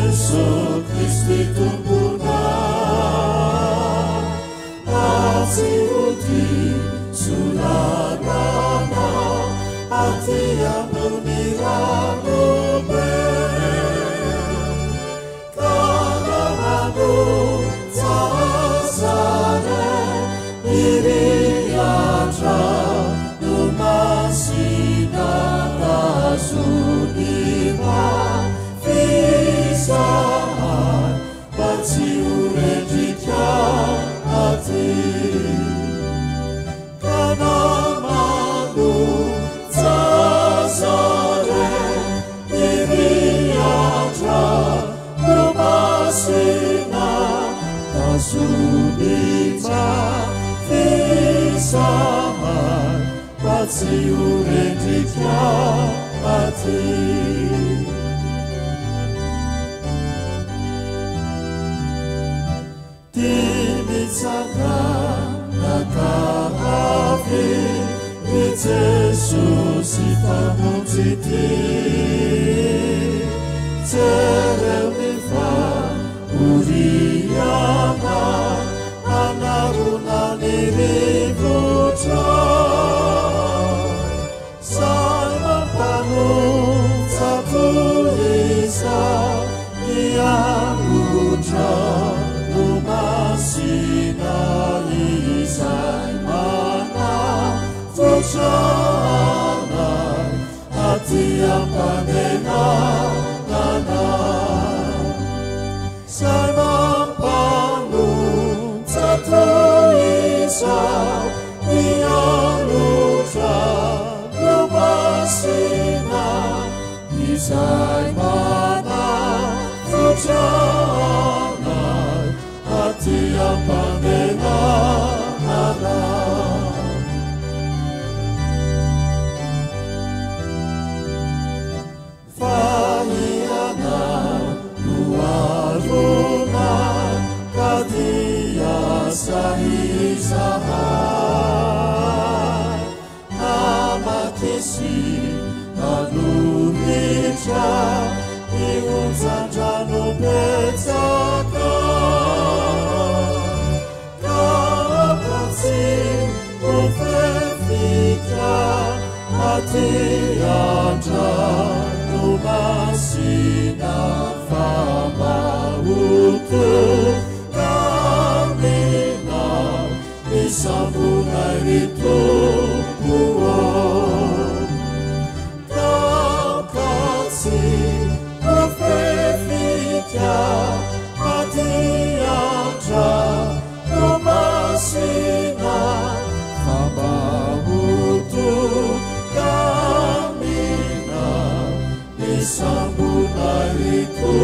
Yesu Kristi tumpuna ati uti sulanana ati amuniramu be kanamanu tazare iriatra numasina tasuniba Sahan Batsiurejitia Ati Kanamanu Tazare Iriatra Numasina Tasubita Sahan Batsiurejitia Ati Nakahavi Jesus itamutiti Teremifa Uriana Anaruna nirivutra Simon Panu Tatuisa Iamutra Numasina Isai Mana Fuchana Hati Apanena Nana Simon Panu Tatu Isa Iamutra Numasina Isai Mana Fuchana Hati apanena nana Fahiana Nuaruna Kadia Sahizahai Namakisi Anumitra Iunzanjanu Betaka Atianta Numasina Fama Utu Kamina Nisambuna Itu Uo Kakasi Ufefika Atianta Numasina Fama Utu Kamina Nisambuna Itu